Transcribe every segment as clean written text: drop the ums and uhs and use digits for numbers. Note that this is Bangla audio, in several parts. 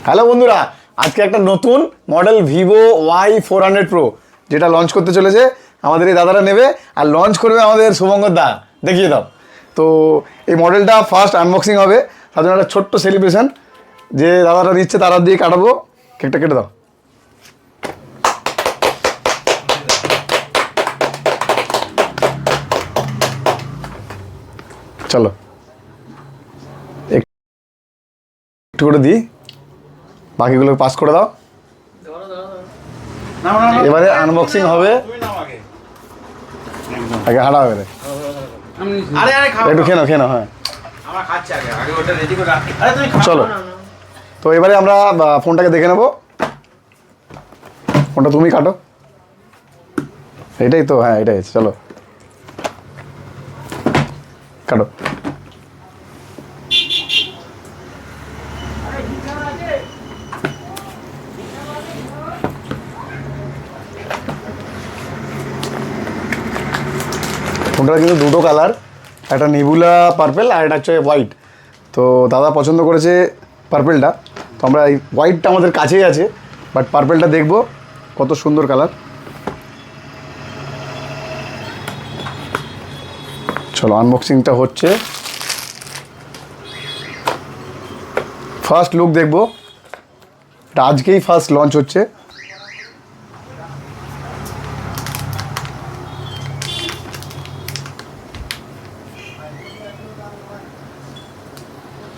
হ্যালো বন্ধুরা, আজকে একটা নতুন মডেল ভিভো Y400 Pro যেটা লঞ্চ করতে চলেছে আমাদের এই দাদারা নেবে, আর লঞ্চ করবে আমাদের শুভঙ্কর দা। দেখিয়ে দাও। তো এই মডেলটা ফার্স্ট আনবক্সিং হবে, তার জন্য একটা ছোট্ট সেলিব্রেশন যে দাদারা নিচ্ছে তারা দিয়ে কাটাবো। কেকটা কেটে দাও। চলো একটু করে দিই, বাকিগুলো পাস করে দাও। এবারে আনবক্সিং হবে। আগে হাঁটা হবে, একটু খেয়ে নাও খেয়ে নাও। হ্যাঁ চলো, তো এবারে আমরা ফোনটাকে দেখে নেবো। ফোনটা তুমি কাটো। এটাই তো, হ্যাঁ এটাই। চলো কাটো। ফোনটা কিন্তু দুটো কালার, একটা নেবুলা পার্পেল আর এটা হচ্ছে হোয়াইট। তো দাদা পছন্দ করেছে পার্পেলটা, তো আমরা এই হোয়াইটটা আমাদের কাছেই আছে, বাট পার্পেলটা দেখবো কত সুন্দর কালার। চলো আনবক্সিংটা হচ্ছে, ফার্স্ট লুক দেখবো। এটা আজকেই ফার্স্ট লঞ্চ হচ্ছে।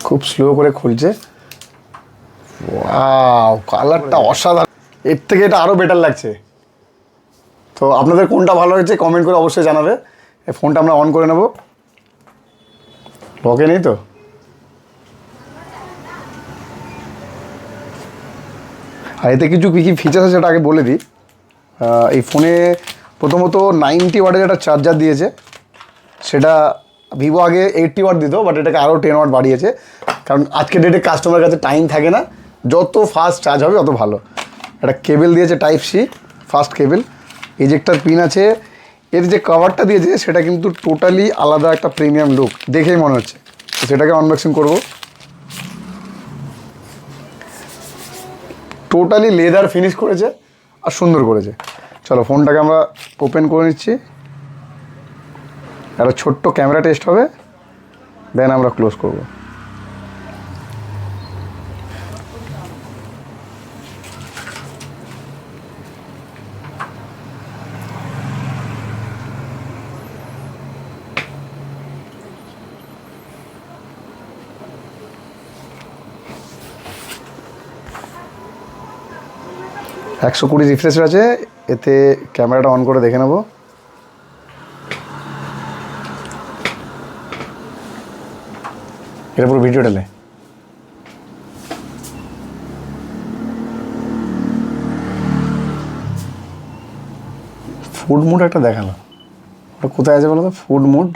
খুব স্লো করে খুলছে। ওয়াও, কালারটা অসাধারণ। এর থেকে এটা আরও বেটার লাগছে। তো আপনাদের কোনটা ভালো হয়েছে কমেন্ট করে অবশ্যই জানাবে। এই ফোনটা আমরা অন করে নেব। লকে নেই তো? আর এতে কিছু কী কী ফিচার্স আছে সেটা আগে বলে দিই। এই ফোনে প্রথমত 90 ওয়াটের একটা চার্জার দিয়েছে, সেটা ভিভো আগে 80 ওয়াট দিত, বাট এটাকে আরও 10 ওয়াট বাড়িয়েছে, কারণ আজকের ডেটে কাস্টমারের কাছে টাইম থাকে না, যত ফাস্ট চার্জ হবে তত ভালো। একটা কেবেল দিয়েছে type C, fast cable. Ejector pin আছে। এর যে কভারটা দিয়েছে সেটা কিন্তু টোটালি আলাদা একটা প্রিমিয়াম লুক, দেখেই মনে হচ্ছে। তো সেটাকে আনবক্সিং করব। টোটালি লেদার ফিনিশ করেছে আর সুন্দর করেছে। চলো ফোনটাকে আমরা ওপেন করে নিচ্ছি। একটা ছোট্ট ক্যামেরা টেস্ট হবে, দেন আমরা ক্লোজ করব। একশো 120 রিফ্রেশ আছে, এতে ক্যামেরাটা অন করে দেখে নেব। এটা পুরো ভিডিও টেলে ফুড মুড একটা দেখালো। ওটা কোথায় আছে বলো তো? Food mood.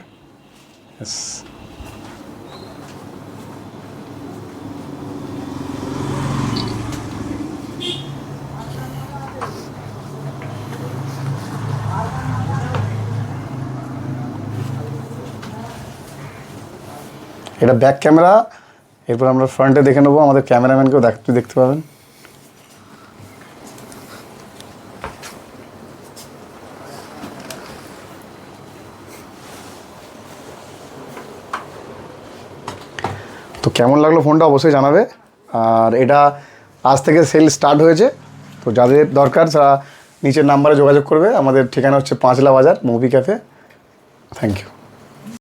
এটা ব্যাক ক্যামেরা। এরপর আমরা ফ্রন্টে দেখে নেবো, আমাদের ক্যামেরাম্যানকেও দেখতে পাবেন। তো কেমন লাগলো ফোনটা অবশ্যই জানাবে। আর এটা আজ থেকে সেল স্টার্ট হয়েছে, তো যাদের দরকার তারা নিচের নাম্বারে যোগাযোগ করবে। আমাদের ঠিকানা হচ্ছে পাঁচলা বাজার মুভি ক্যাফে। Thank you.